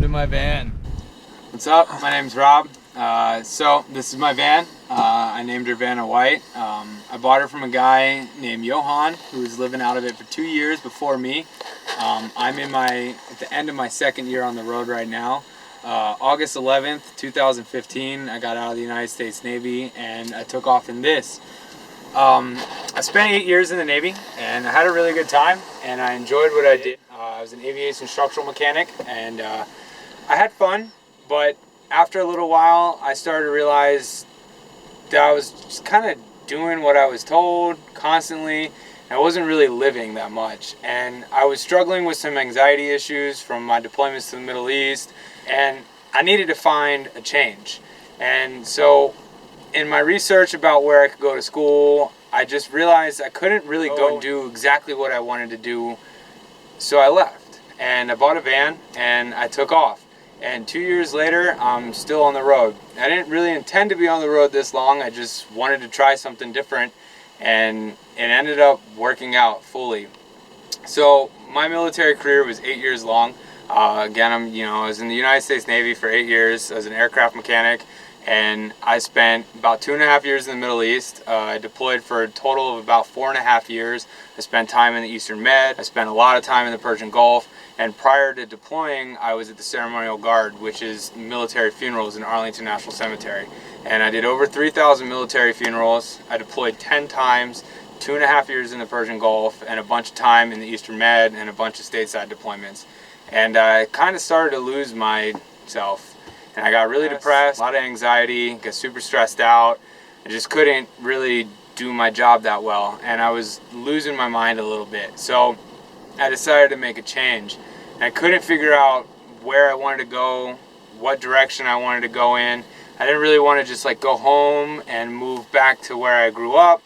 to my van. What's up? My name's Rob. So this is my van. I named her Vanna White. I bought her from a guy named Johan who was living out of it for 2 years before me. I'm at the end of my second year on the road right now. August 11th, 2015, I got out of the United States Navy and I took off in this. I spent 8 years in the Navy and I had a really good time and I enjoyed what I did. I was an aviation structural mechanic and I had fun, but after a little while I started to realize that I was just kind of doing what I was told constantly and I wasn't really living that much, and I was struggling with some anxiety issues from my deployments to the Middle East, and I needed to find a change. And so in my research about where I could go to school, I just realized I couldn't really go and do exactly what I wanted to do, so I left and I bought a van and I took off. And 2 years later, I'm still on the road. I didn't really intend to be on the road this long. I just wanted to try something different, and it ended up working out fully. So my military career was 8 years long. Again, I was in the United States Navy for 8 years as an aircraft mechanic, and I spent about 2.5 years in the Middle East. I deployed for a total of about 4.5 years. I spent time in the Eastern Med. I spent a lot of time in the Persian Gulf. And prior to deploying, I was at the Ceremonial Guard, which is military funerals in Arlington National Cemetery. And I did over 3,000 military funerals. I deployed 10 times, 2.5 years in the Persian Gulf, and a bunch of time in the Eastern Med, and a bunch of stateside deployments. And I kind of started to lose myself. And I got really depressed, a lot of anxiety, got super stressed out. I just couldn't really do my job that well. And I was losing my mind a little bit. So I decided to make a change. And I couldn't figure out where I wanted to go, what direction I wanted to go in. I didn't really want to just like go home and move back to where I grew up,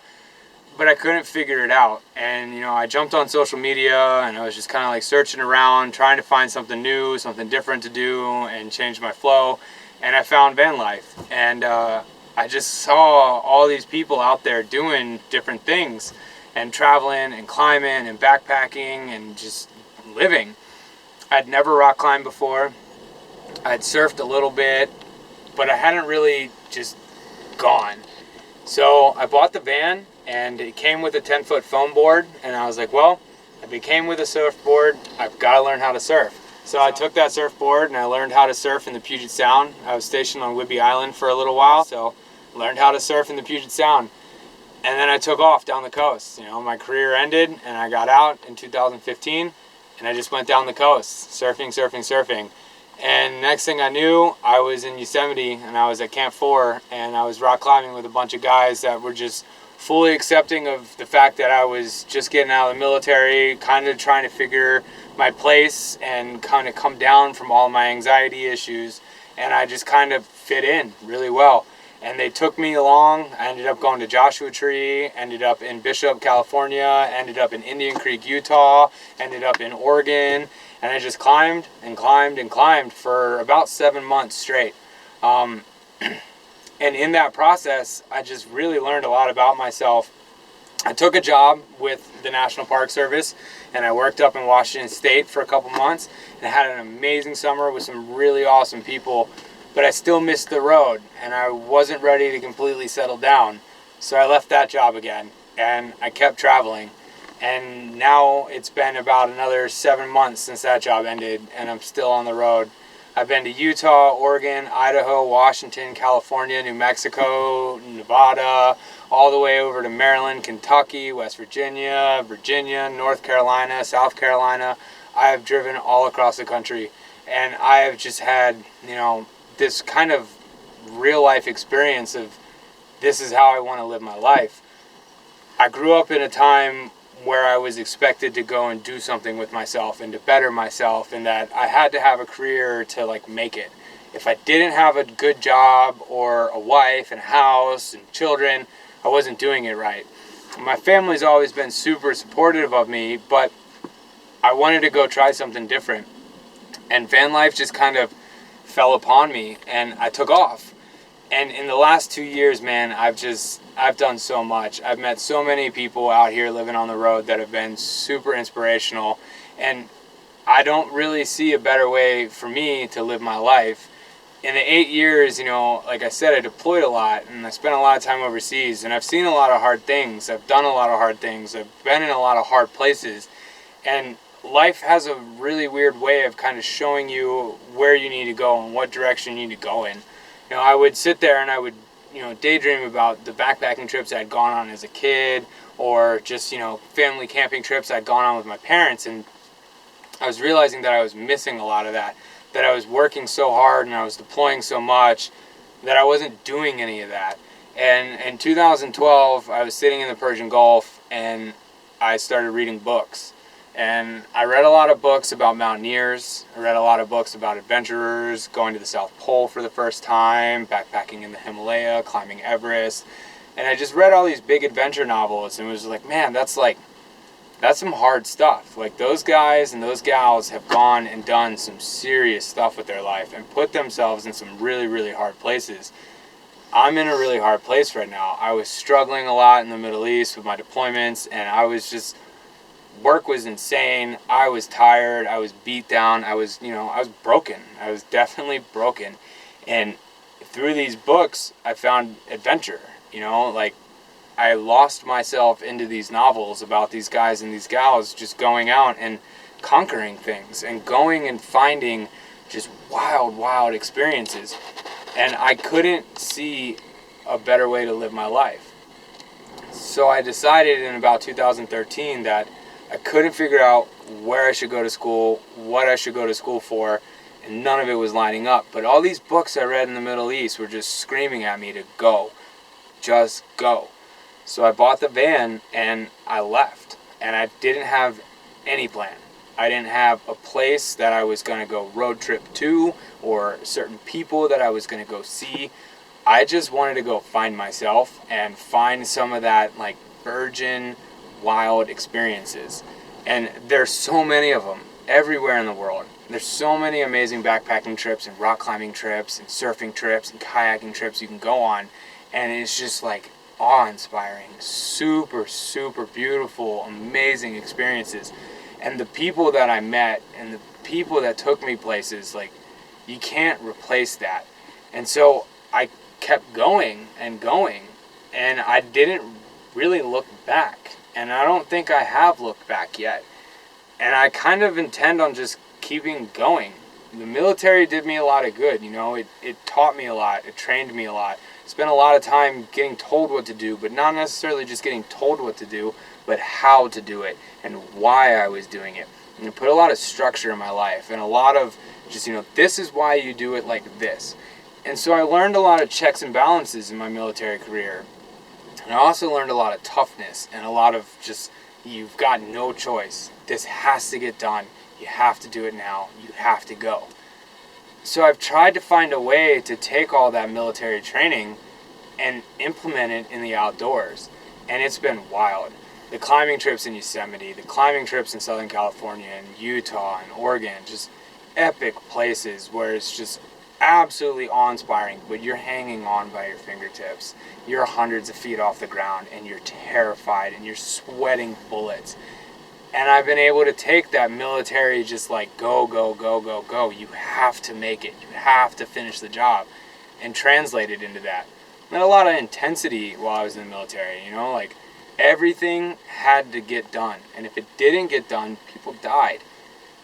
but I couldn't figure it out. And I jumped on social media and I was just kind of like searching around, trying to find something new, something different to do and change my flow. And I found van life. And I just saw all these people out there doing different things and traveling and climbing and backpacking and just living. I'd never rock climbed before. I'd surfed a little bit, but I hadn't really just gone. So I bought the van and it came with a 10-foot foam board, and I was like, well, if it came with a surfboard, I've got to learn how to surf. So I took that surfboard and I learned how to surf in the Puget Sound. I was stationed on Whidbey Island for a little while, so learned how to surf in the Puget Sound. And then I took off down the coast. My career ended and I got out in 2015 and I just went down the coast, surfing. And next thing I knew, I was in Yosemite and I was at Camp 4 and I was rock climbing with a bunch of guys that were just fully accepting of the fact that I was just getting out of the military, kind of trying to figure my place and kind of come down from all my anxiety issues. And I just kind of fit in really well. And they took me along. I ended up going to Joshua Tree, ended up in Bishop, California, ended up in Indian Creek, Utah, ended up in Oregon, and I just climbed and climbed and climbed for about 7 months straight. And in that process, I just really learned a lot about myself. I took a job with the National Park Service, and I worked up in Washington State for a couple months, and I had an amazing summer with some really awesome people. But I still missed the road and I wasn't ready to completely settle down. So I left that job again and I kept traveling. And now it's been about another 7 months since that job ended and I'm still on the road. I've been to Utah, Oregon, Idaho, Washington, California, New Mexico, Nevada, all the way over to Maryland, Kentucky, West Virginia, North Carolina, South Carolina. I have driven all across the country and I have just had, this kind of real life experience of this is how I want to live my life. I grew up in a time where I was expected to go and do something with myself and to better myself, and that I had to have a career to like make it. If I didn't have a good job or a wife and a house and children, I wasn't doing it right. My family's always been super supportive of me, but I wanted to go try something different. And van life just kind of fell upon me and I took off. And in the last 2 years, man, I've done so much. I've met so many people out here living on the road that have been super inspirational. And I don't really see a better way for me to live my life. In the 8 years, like I said, I deployed a lot and I spent a lot of time overseas, and I've seen a lot of hard things. I've done a lot of hard things. I've been in a lot of hard places, and life has a really weird way of kind of showing you where you need to go and what direction you need to go in. I would sit there and I would, daydream about the backpacking trips I'd gone on as a kid, or just, family camping trips I'd gone on with my parents, and I was realizing that I was missing a lot of that I was working so hard and I was deploying so much that I wasn't doing any of that. And in 2012, I was sitting in the Persian Gulf and I started reading books. And I read a lot of books about mountaineers. I read a lot of books about adventurers, going to the South Pole for the first time, backpacking in the Himalaya, climbing Everest. And I just read all these big adventure novels and was like, man, that's some hard stuff. Like, those guys and those gals have gone and done some serious stuff with their life and put themselves in some really, really hard places. I'm in a really hard place right now. I was struggling a lot in the Middle East with my deployments, and I was just, work was insane. I was tired. I was beat down. I was broken. I was definitely broken. And through these books, I found adventure, like, I lost myself into these novels about these guys and these gals just going out and conquering things and going and finding just wild, wild experiences. And I couldn't see a better way to live my life. So I decided in about 2013 that I couldn't figure out where I should go to school, what I should go to school for, and none of it was lining up. But all these books I read in the Middle East were just screaming at me to go. Just go. So I bought the van and I left, and I didn't have any plan. I didn't have a place that I was going to go road trip to, or certain people that I was going to go see. I just wanted to go find myself and find some of that, like, virgin, wild experiences. And there's so many of them everywhere in the world. There's so many amazing backpacking trips and rock climbing trips and surfing trips and kayaking trips you can go on, and it's just like awe-inspiring, super, super beautiful, amazing experiences. And the people that I met and the people that took me places, like, you can't replace that. And so I kept going and going, and I didn't really look back. And I don't think I have looked back yet. And I kind of intend on just keeping going. The military did me a lot of good, it taught me a lot, it trained me a lot. Spent a lot of time getting told what to do, but not necessarily just getting told what to do, but how to do it and why I was doing it. And it put a lot of structure in my life and a lot of just, this is why you do it like this. And so I learned a lot of checks and balances in my military career. And I also learned a lot of toughness and a lot of just, you've got no choice. This has to get done. You have to do it now. You have to go. So I've tried to find a way to take all that military training and implement it in the outdoors. And it's been wild. The climbing trips in Yosemite, the climbing trips in Southern California and Utah and Oregon, just epic places where it's just absolutely awe-inspiring, but you're hanging on by your fingertips. You're hundreds of feet off the ground and you're terrified and you're sweating bullets. And I've been able to take that military just like go, go, go, go, go. You have to make it. You have to finish the job, and translate it into that. And a lot of intensity while I was in the military, like, everything had to get done. And if it didn't get done, people died.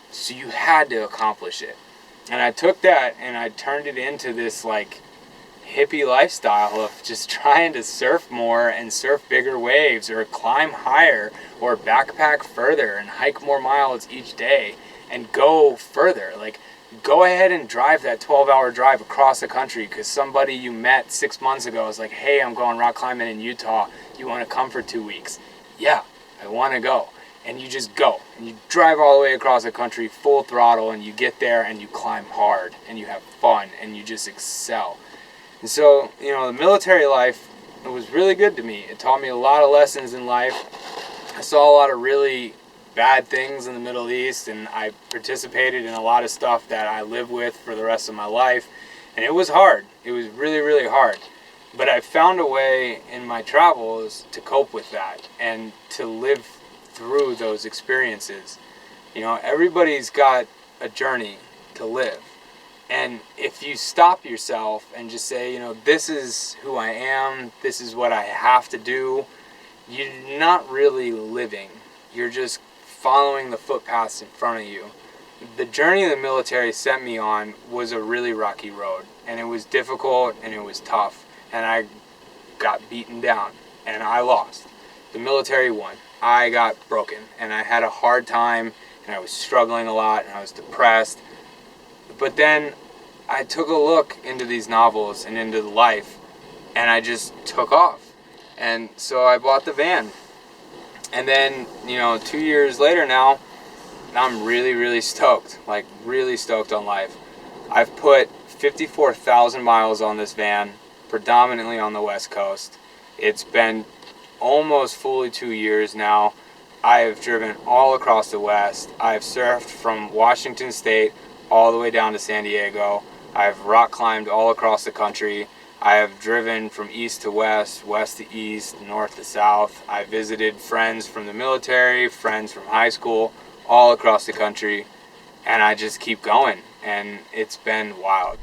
So you had to accomplish it. And I took that and I turned it into this, like, hippie lifestyle of just trying to surf more and surf bigger waves, or climb higher, or backpack further and hike more miles each day and go further. Like, go ahead and drive that 12-hour drive across the country because somebody you met 6 months ago is like, hey, I'm going rock climbing in Utah. You want to come for 2 weeks? Yeah, I want to go. And you just go. And you drive all the way across the country full throttle, and you get there and you climb hard and you have fun and you just excel. And so, the military life, it was really good to me. It taught me a lot of lessons in life. I saw a lot of really bad things in the Middle East, and I participated in a lot of stuff that I live with for the rest of my life. And it was hard. It was really, really hard. But I found a way in my travels to cope with that and to live through those experiences. You know, everybody's got a journey to live. And if you stop yourself and just say, you know, this is who I am, this is what I have to do, you're not really living. You're just following the footpaths in front of you. The journey the military sent me on was a really rocky road, and it was difficult and it was tough, and I got beaten down and I lost. The military won. I got broken and I had a hard time and I was struggling a lot and I was depressed. But then I took a look into these novels and into life, and I just took off. And so I bought the van. And then, you know, 2 years later now, I'm really stoked, like really stoked on life. I've put 54,000 miles on this van, predominantly on the West Coast. It's been almost fully 2 years now. I have driven all across the West. I've surfed from Washington State all the way down to San Diego. I've rock climbed all across the country. I have driven from east to west, west to east, north to south. I visited friends from the military, friends from high school, all across the country, and I just keep going, and it's been wild.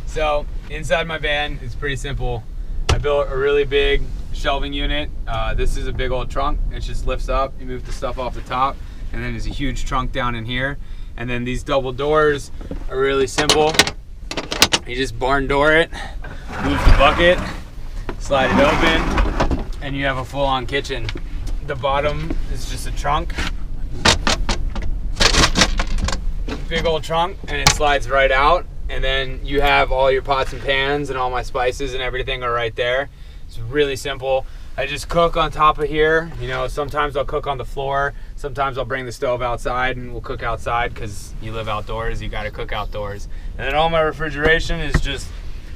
So inside my van, it's pretty simple. I built a really big shelving unit. This is a big old trunk. It just lifts up, you move the stuff off the top, and then there's a huge trunk down in here. And then these double doors are really simple. You just barn door it, move the bucket, slide it open, and you have a full-on kitchen. The bottom is just a trunk. Big old trunk, and it slides right out. And then you have all your pots and pans, and all my spices and everything are right there. It's really simple. I just cook on top of here. You know, sometimes I'll cook on the floor. Sometimes I'll bring the stove outside and we'll cook outside, because you live outdoors, you gotta cook outdoors. And then all my refrigeration is just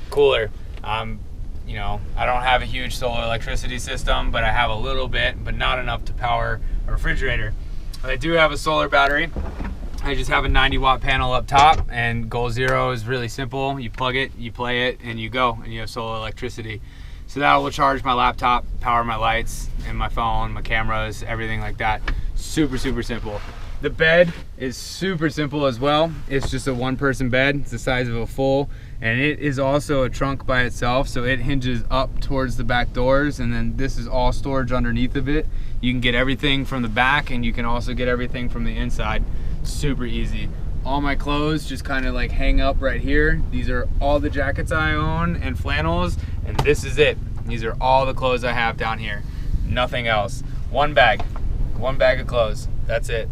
cooler. You know, I don't have a huge solar electricity system, but I have a little bit, but not enough to power a refrigerator. But I do have a solar battery. I just have a 90-watt panel up top, and goal zero is really simple. You plug it, you play it, and you go, and you have solar electricity. So that will charge my laptop, power my lights, and my phone, my cameras, everything like that. Super simple. The bed is super simple as well. It's just a one-person bed. It's the size of a full, and it is also a trunk by itself, so it hinges up towards the back doors, and then this is all storage underneath of it. You can get everything from the back, and you can also get everything from the inside. Super easy. All my clothes just kind of like hang up right here. These are all the jackets I own and flannels, and this is it. These are all the clothes I have down here. Nothing else. One bag of clothes. That's it.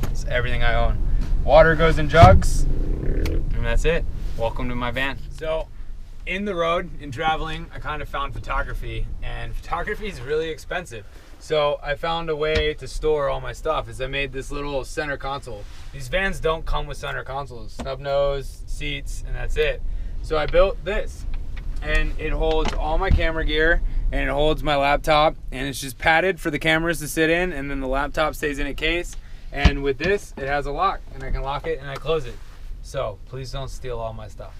It's everything I own. Water goes in jugs, and that's it. Welcome to my van. So in the road, in traveling, I kind of found photography, and photography is really expensive. So I found a way to store all my stuff. Is I made this little center console. These vans don't come with center consoles. Snub nose, seats, and that's it. So I built this, and it holds all my camera gear, and it holds my laptop, and it's just padded for the cameras to sit in, and then the laptop stays in a case. And with this, it has a lock, and I can lock it and I close it. So please don't steal all my stuff.